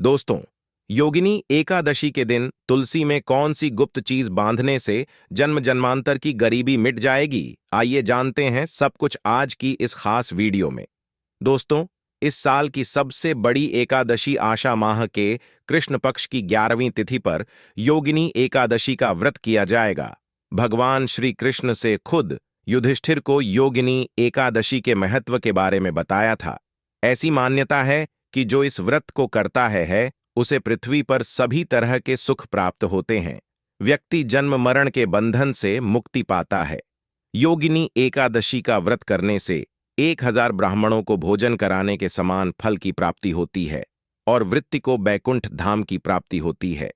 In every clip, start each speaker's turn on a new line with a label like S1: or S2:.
S1: दोस्तों, योगिनी एकादशी के दिन तुलसी में कौन सी गुप्त चीज बांधने से जन्म जन्मांतर की गरीबी मिट जाएगी? आइए जानते हैं सब कुछ आज की इस खास वीडियो में। दोस्तों, इस साल की सबसे बड़ी एकादशी आषाढ़ माह के कृष्ण पक्ष की 11वीं तिथि पर योगिनी एकादशी का व्रत किया जाएगा। भगवान श्री कृष्ण से खुद युधिष्ठिर को योगिनी एकादशी के महत्व के बारे में बताया था। ऐसी मान्यता है कि जो इस व्रत को करता है उसे पृथ्वी पर सभी तरह के सुख प्राप्त होते हैं। व्यक्ति जन्म मरण के बंधन से मुक्ति पाता है। योगिनी एकादशी का व्रत करने से 1000 ब्राह्मणों को भोजन कराने के समान फल की प्राप्ति होती है और वृत्ति को बैकुंठ धाम की प्राप्ति होती है।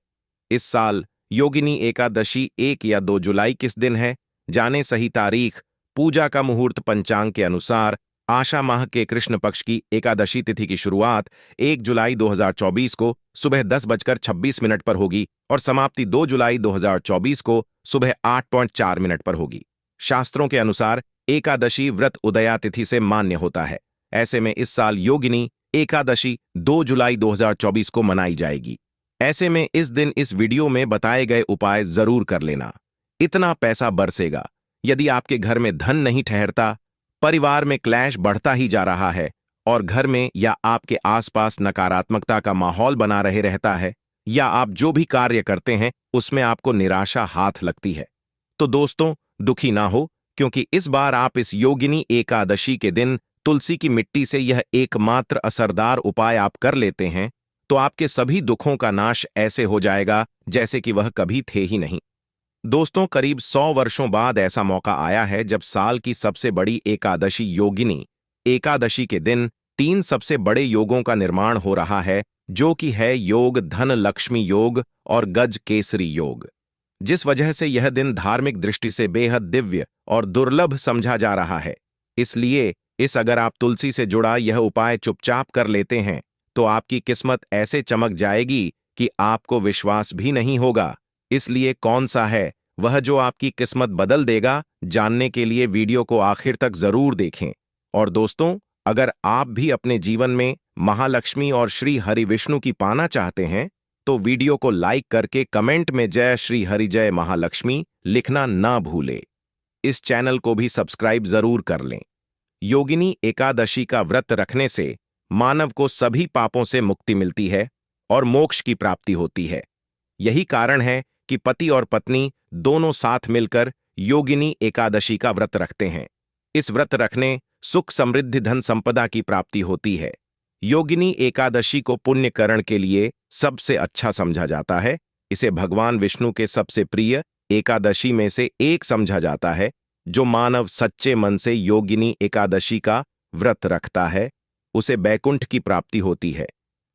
S1: इस साल योगिनी एकादशी 1 या 2 जुलाई किस दिन है? जाने सही तारीख। पूजा का मुहूर्त पंचांग के अनुसार आषाढ़ माह के कृष्ण पक्ष की एकादशी तिथि की शुरुआत 1 जुलाई 2024 को सुबह 10:26 पर होगी और समाप्ति 2 जुलाई 2024 को सुबह 8:04 पर होगी। शास्त्रों के अनुसार एकादशी व्रत उदया तिथि से मान्य होता है। ऐसे में इस साल योगिनी एकादशी 2 जुलाई 2024 को मनाई जाएगी। ऐसे में इस दिन इस वीडियो में बताए गए उपाय जरूर कर लेना। इतना पैसा बरसेगा। यदि आपके घर में धन नहीं ठहरता, परिवार में क्लैश बढ़ता ही जा रहा है और घर में या आपके आसपास नकारात्मकता का माहौल बना रहे रहता है, या आप जो भी कार्य करते हैं उसमें आपको निराशा हाथ लगती है, तो दोस्तों दुखी ना हो, क्योंकि इस बार आप इस योगिनी एकादशी के दिन तुलसी की मिट्टी से यह एकमात्र असरदार उपाय आप कर लेते हैं तो आपके सभी दुखों का नाश ऐसे हो जाएगा जैसे कि वह कभी थे ही नहीं। दोस्तों, करीब 100 वर्षों बाद ऐसा मौका आया है जब साल की सबसे बड़ी एकादशी योगिनी एकादशी के दिन 3 सबसे बड़े योगों का निर्माण हो रहा है, जो कि है योग धन लक्ष्मी योग और गज केसरी योग, जिस वजह से यह दिन धार्मिक दृष्टि से बेहद दिव्य और दुर्लभ समझा जा रहा है। इसलिए अगर आप तुलसी से जुड़ा यह उपाय चुपचाप कर लेते हैं तो आपकी किस्मत ऐसे चमक जाएगी कि आपको विश्वास भी नहीं होगा। इसलिए कौन सा है वह जो आपकी किस्मत बदल देगा, जानने के लिए वीडियो को आखिर तक जरूर देखें। और दोस्तों, अगर आप भी अपने जीवन में महालक्ष्मी और श्री हरि विष्णु की पाना चाहते हैं तो वीडियो को लाइक करके कमेंट में जय श्री हरि जय महालक्ष्मी लिखना ना भूले। इस चैनल को भी सब्सक्राइब जरूर कर लें। योगिनी एकादशी का व्रत रखने से मानव को सभी पापों से मुक्ति मिलती है और मोक्ष की प्राप्ति होती है। यही कारण है कि पति और पत्नी दोनों साथ मिलकर योगिनी एकादशी का व्रत रखते हैं। इस व्रत रखने सुख समृद्धि धन संपदा की प्राप्ति होती है। योगिनी एकादशी को पुण्यकरण के लिए सबसे अच्छा समझा जाता है। इसे भगवान विष्णु के सबसे प्रिय एकादशी में से एक समझा जाता है। जो मानव सच्चे मन से योगिनी एकादशी का व्रत रखता है उसे बैकुंठ की प्राप्ति होती है।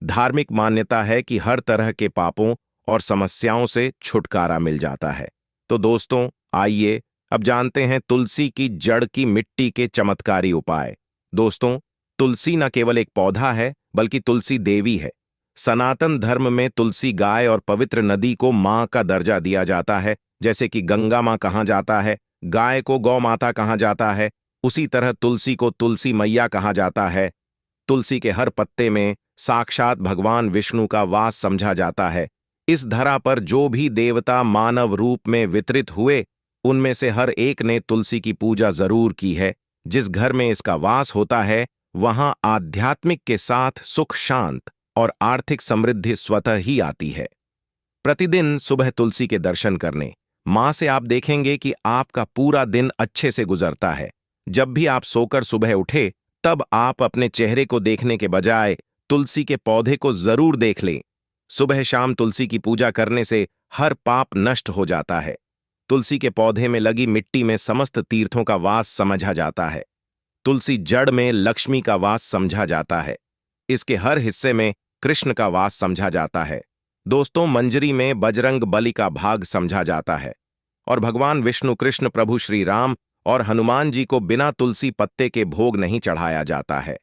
S1: धार्मिक मान्यता है कि हर तरह के पापों और समस्याओं से छुटकारा मिल जाता है। तो दोस्तों, आइए अब जानते हैं तुलसी की जड़ की मिट्टी के चमत्कारी उपाय। दोस्तों, तुलसी न केवल एक पौधा है बल्कि तुलसी देवी है। सनातन धर्म में तुलसी गाय और पवित्र नदी को मां का दर्जा दिया जाता है। जैसे कि गंगा मां कहा जाता है, गाय को गौ माता कहा जाता है, उसी तरह तुलसी को तुलसी मैया कहा जाता है। तुलसी के हर पत्ते में साक्षात भगवान विष्णु का वास समझा जाता है। इस धरा पर जो भी देवता मानव रूप में वितरित हुए उनमें से हर एक ने तुलसी की पूजा जरूर की है। जिस घर में इसका वास होता है वहां आध्यात्मिक के साथ सुख शांत और आर्थिक समृद्धि स्वतः ही आती है। प्रतिदिन सुबह तुलसी के दर्शन करने मां से आप देखेंगे कि आपका पूरा दिन अच्छे से गुजरता है। जब भी आप सोकर सुबह उठे तब आप अपने चेहरे को देखने के बजाय तुलसी के पौधे को जरूर देख लें। सुबह शाम तुलसी की पूजा करने से हर पाप नष्ट हो जाता है। तुलसी के पौधे में लगी मिट्टी में समस्त तीर्थों का वास समझा जाता है। तुलसी जड़ में लक्ष्मी का वास समझा जाता है। इसके हर हिस्से में कृष्ण का वास समझा जाता है। दोस्तों, मंजरी में बजरंग बली का भाग समझा जाता है और भगवान विष्णु कृष्ण प्रभु श्री राम और हनुमान जी को बिना तुलसी पत्ते के भोग नहीं चढ़ाया जाता है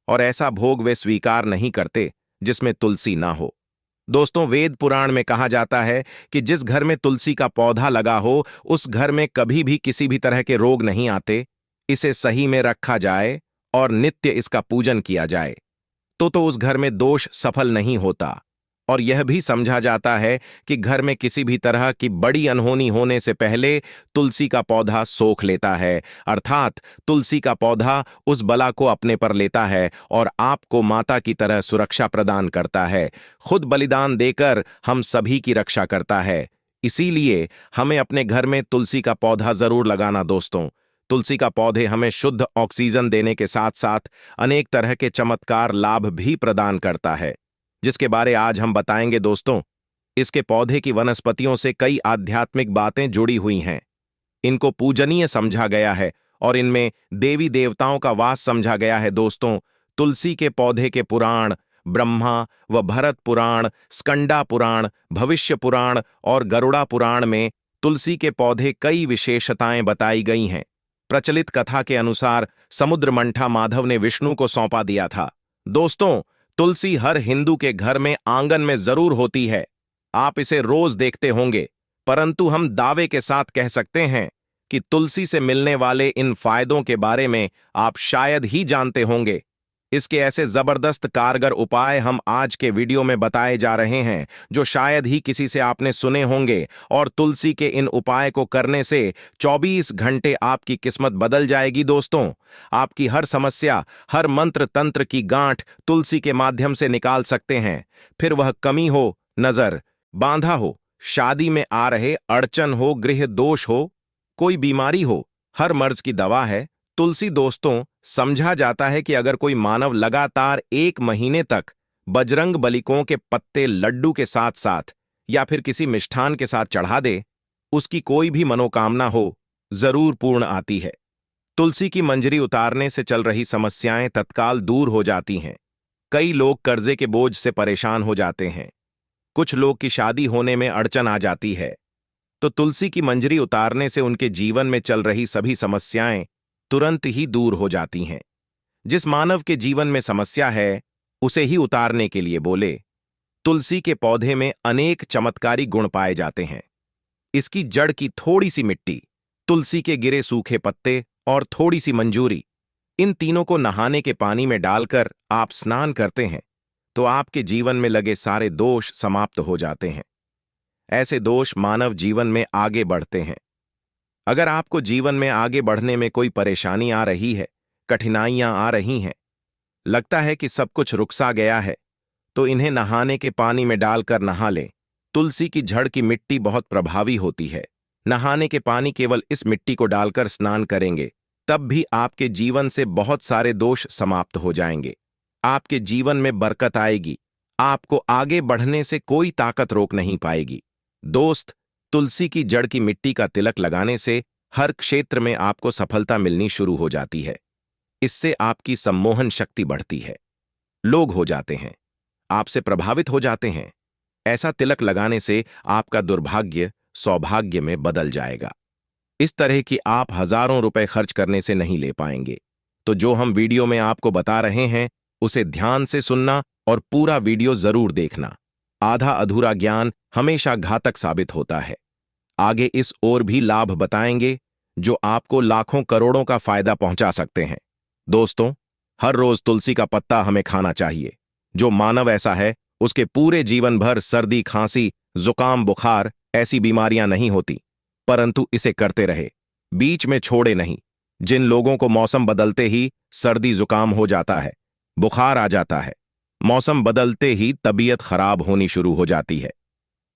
S1: और ऐसा भोग वे स्वीकार नहीं करते जिसमें तुलसी ना हो। दोस्तों, वेद पुराण में कहा जाता है कि जिस घर में तुलसी का पौधा लगा हो उस घर में कभी भी किसी भी तरह के रोग नहीं आते। इसे सही में रखा जाए और नित्य इसका पूजन किया जाए तो उस घर में दोष सफल नहीं होता। और यह भी समझा जाता है कि घर में किसी भी तरह की बड़ी अनहोनी होने से पहले तुलसी का पौधा सोख लेता है, अर्थात तुलसी का पौधा उस बला को अपने पर लेता है और आपको माता की तरह सुरक्षा प्रदान करता है, खुद बलिदान देकर हम सभी की रक्षा करता है। इसीलिए हमें अपने घर में तुलसी का पौधा जरूर लगाना दोस्तों। तुलसी का पौधे हमें शुद्ध ऑक्सीजन देने के साथ साथ अनेक तरह के चमत्कार लाभ भी प्रदान करता है, जिसके बारे आज हम बताएंगे दोस्तों। इसके पौधे की वनस्पतियों से कई आध्यात्मिक बातें जुड़ी हुई हैं। इनको पूजनीय समझा गया है और इनमें देवी देवताओं का वास समझा गया है दोस्तों। तुलसी के पौधे के पुराण ब्रह्मा व भरत पुराण, स्कंदा पुराण, भविष्य पुराण और गरुड़ा पुराण में तुलसी के पौधे कई विशेषताएं बताई गई हैं। प्रचलित कथा के अनुसार समुद्र मंथा माधव ने विष्णु को सौंपा दिया था। दोस्तों, तुलसी हर हिंदू के घर में आंगन में जरूर होती है। आप इसे रोज देखते होंगे, परंतु हम दावे के साथ कह सकते हैं कि तुलसी से मिलने वाले इन फायदों के बारे में आप शायद ही जानते होंगे। इसके ऐसे जबरदस्त कारगर उपाय हम आज के वीडियो में बताए जा रहे हैं जो शायद ही किसी से आपने सुने होंगे, और तुलसी के इन उपाय को करने से 24 घंटे आपकी किस्मत बदल जाएगी दोस्तों। आपकी हर समस्या, हर मंत्र तंत्र की गांठ तुलसी के माध्यम से निकाल सकते हैं। फिर वह कमी हो, नजर, बांधा हो, शादी में आ रहे अड़चन हो, गृह दोष हो, कोई बीमारी हो, हर मर्ज की दवा है तुलसी दोस्तों। समझा जाता है कि अगर कोई मानव लगातार 1 महीने तक बजरंग बलिकों के पत्ते लड्डू के साथ साथ या फिर किसी मिष्ठान के साथ चढ़ा दे, उसकी कोई भी मनोकामना हो जरूर पूर्ण आती है। तुलसी की मंजरी उतारने से चल रही समस्याएं तत्काल दूर हो जाती हैं। कई लोग कर्जे के बोझ से परेशान हो जाते हैं, कुछ लोग की शादी होने में अड़चन आ जाती है, तो तुलसी की मंजरी उतारने से उनके जीवन में चल रही सभी समस्याएं तुरंत ही दूर हो जाती हैं। जिस मानव के जीवन में समस्या है उसे ही उतारने के लिए बोले। तुलसी के पौधे में अनेक चमत्कारी गुण पाए जाते हैं। इसकी जड़ की थोड़ी सी मिट्टी, तुलसी के गिरे सूखे पत्ते और थोड़ी सी मंजूरी, इन तीनों को नहाने के पानी में डालकर आप स्नान करते हैं तो आपके जीवन में लगे सारे दोष समाप्त हो जाते हैं। ऐसे दोष मानव जीवन में आगे बढ़ते हैं। अगर आपको जीवन में आगे बढ़ने में कोई परेशानी आ रही है, कठिनाइयां आ रही हैं, लगता है कि सब कुछ रुकसा गया है, तो इन्हें नहाने के पानी में डालकर नहा लें। तुलसी की जड़ की मिट्टी बहुत प्रभावी होती है। नहाने के पानी केवल इस मिट्टी को डालकर स्नान करेंगे तब भी आपके जीवन से बहुत सारे दोष समाप्त हो जाएंगे। आपके जीवन में बरकत आएगी। आपको आगे बढ़ने से कोई ताकत रोक नहीं पाएगी। दोस्त, तुलसी की जड़ की मिट्टी का तिलक लगाने से हर क्षेत्र में आपको सफलता मिलनी शुरू हो जाती है। इससे आपकी सम्मोहन शक्ति बढ़ती है। लोग हो जाते हैं, आपसे प्रभावित हो जाते हैं। ऐसा तिलक लगाने से आपका दुर्भाग्य सौभाग्य में बदल जाएगा। इस तरह की आप हजारों रुपए खर्च करने से नहीं ले पाएंगे। तो जो हम वीडियो में आपको बता रहे हैं उसे ध्यान से सुनना और पूरा वीडियो जरूर देखना। आधा अधूरा ज्ञान हमेशा घातक साबित होता है। आगे इस ओर भी लाभ बताएंगे जो आपको लाखों करोड़ों का फायदा पहुंचा सकते हैं। दोस्तों, हर रोज तुलसी का पत्ता हमें खाना चाहिए। जो मानव ऐसा है उसके पूरे जीवन भर सर्दी, खांसी, जुकाम, बुखार ऐसी बीमारियां नहीं होती, परंतु इसे करते रहे, बीच में छोड़े नहीं। जिन लोगों को मौसम बदलते ही सर्दी जुकाम हो जाता है, बुखार आ जाता है, मौसम बदलते ही तबीयत खराब होनी शुरू हो जाती है,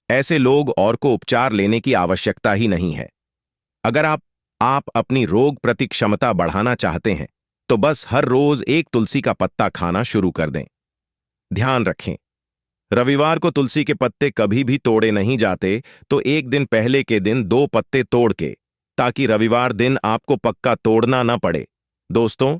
S1: ऐसे लोग और को उपचार लेने की आवश्यकता ही नहीं है। अगर आप अपनी रोग प्रति क्षमता बढ़ाना चाहते हैं तो बस हर रोज एक तुलसी का पत्ता खाना शुरू कर दें। ध्यान रखें, रविवार को तुलसी के पत्ते कभी भी तोड़े नहीं जाते, तो एक दिन पहले के दिन 2 पत्ते तोड़ के, ताकि रविवार दिन आपको पक्का तोड़ना न पड़े। दोस्तों,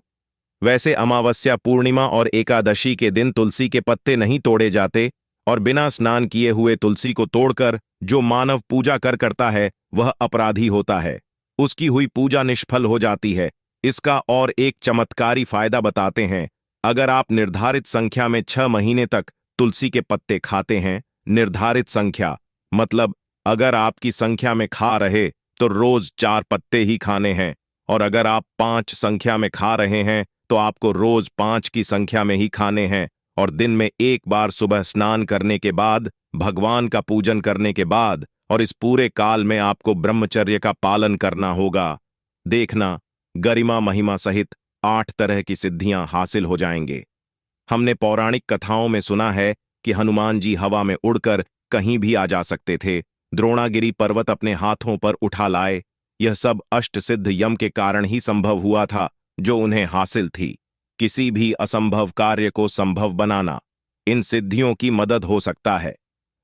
S1: वैसे अमावस्या, पूर्णिमा और एकादशी के दिन तुलसी के पत्ते नहीं तोड़े जाते, और बिना स्नान किए हुए तुलसी को तोड़कर जो मानव पूजा करता है वह अपराधी होता है। उसकी हुई पूजा निष्फल हो जाती है। इसका और एक चमत्कारी फायदा बताते हैं। अगर आप निर्धारित संख्या में 6 महीने तक तुलसी के पत्ते खाते हैं, निर्धारित संख्या मतलब अगर आपकी संख्या में खा रहे तो रोज 4 पत्ते ही खाने हैं, और अगर आप 5 संख्या में खा रहे हैं तो आपको रोज 5 की संख्या में ही खाने हैं, और दिन में एक बार सुबह स्नान करने के बाद, भगवान का पूजन करने के बाद, और इस पूरे काल में आपको ब्रह्मचर्य का पालन करना होगा। देखना, गरिमा महिमा सहित 8 तरह की सिद्धियां हासिल हो जाएंगे। हमने पौराणिक कथाओं में सुना है कि हनुमान जी हवा में उड़कर कहीं भी आ जा सकते थे, द्रोणागिरी पर्वत अपने हाथों पर उठा लाए। यह सब अष्टसिद्ध यम के कारण ही संभव हुआ था, जो उन्हें हासिल थी। किसी भी असंभव कार्य को संभव बनाना इन सिद्धियों की मदद हो सकता है।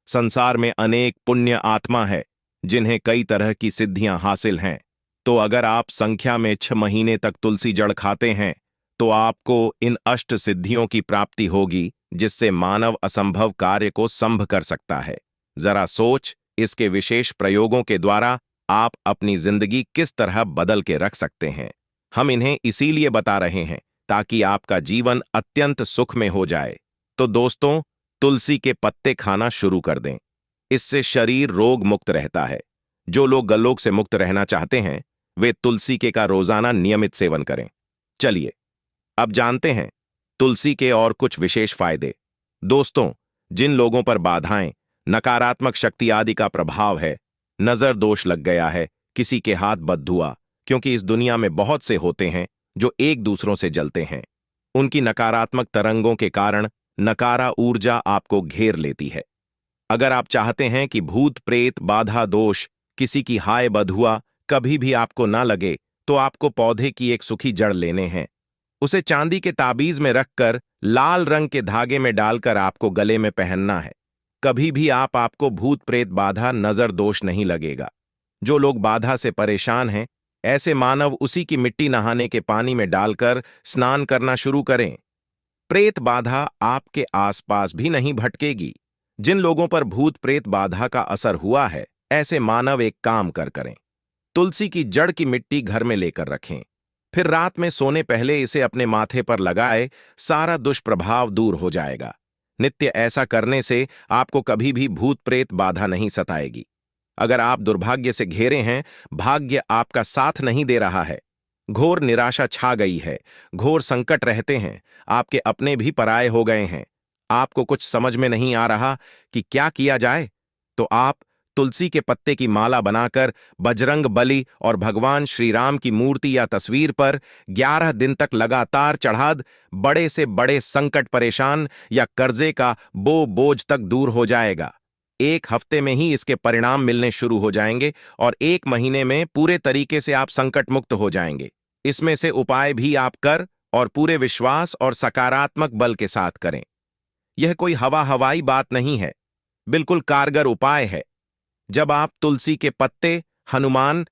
S1: संसार में अनेक पुण्य आत्मा है जिन्हें कई तरह की सिद्धियां हासिल हैं। तो अगर आप संख्या में 6 महीने तक तुलसी जड़ खाते हैं तो आपको इन अष्ट सिद्धियों की प्राप्ति होगी, जिससे मानव असंभव कार्य को संभ कर सकता है। जरा सोच, इसके विशेष प्रयोगों के द्वारा आप अपनी जिंदगी किस तरह बदल के रख सकते हैं। हम इन्हें इसीलिए बता रहे हैं ताकि आपका जीवन अत्यंत सुख में हो जाए। तो दोस्तों, तुलसी के पत्ते खाना शुरू कर दें। इससे शरीर रोग मुक्त रहता है। जो लोग गलोग से मुक्त रहना चाहते हैं, वे तुलसी के का रोजाना नियमित सेवन करें। चलिए, अब जानते हैं तुलसी के और कुछ विशेष फायदे। दोस्तों, जिन लोगों पर बाधाएं, नकारात्मक शक्ति आदि का प्रभाव है, नजर दोष लग गया है, किसी के हाथ बद्दुआ, क्योंकि इस दुनिया में बहुत से होते हैं जो एक दूसरों से जलते हैं। उनकी नकारात्मक तरंगों के कारण नकारा ऊर्जा आपको घेर लेती है। अगर आप चाहते हैं कि भूत प्रेत बाधा दोष, किसी की हाय बधुआ कभी भी आपको ना लगे, तो आपको पौधे की एक सूखी जड़ लेने हैं। उसे चांदी के ताबीज में रखकर लाल रंग के धागे में डालकर आपको गले में पहनना है। कभी भी आपको भूत प्रेत बाधा नजर दोष नहीं लगेगा। जो लोग बाधा से परेशान हैं, ऐसे मानव उसी की मिट्टी नहाने के पानी में डालकर स्नान करना शुरू करें। प्रेत बाधा आपके आसपास भी नहीं भटकेगी। जिन लोगों पर भूत प्रेत बाधा का असर हुआ है, ऐसे मानव एक काम करें। तुलसी की जड़ की मिट्टी घर में लेकर रखें, फिर रात में सोने पहले इसे अपने माथे पर लगाए, सारा दुष्प्रभाव दूर हो जाएगा। नित्य ऐसा करने से आपको कभी भी भूत प्रेत बाधा नहीं सताएगी। अगर आप दुर्भाग्य से घिरे हैं, भाग्य आपका साथ नहीं दे रहा है, घोर निराशा छा गई है, घोर संकट रहते हैं, आपके अपने भी पराये हो गए हैं, आपको कुछ समझ में नहीं आ रहा कि क्या किया जाए, तो आप तुलसी के पत्ते की माला बनाकर बजरंग बली और भगवान श्री राम की मूर्ति या तस्वीर पर 11 दिन तक लगातार चढ़ा द। बड़े से बड़े संकट, परेशान या कर्जे का बोझ तक दूर हो जाएगा। 1 हफ्ते में ही इसके परिणाम मिलने शुरू हो जाएंगे और 1 महीने में पूरे तरीके से आप संकट मुक्त हो जाएंगे। इसमें से उपाय भी आप कर और पूरे विश्वास और सकारात्मक बल के साथ करें। यह कोई हवाई बात नहीं है, बिल्कुल कारगर उपाय है। जब आप तुलसी के पत्ते, हनुमान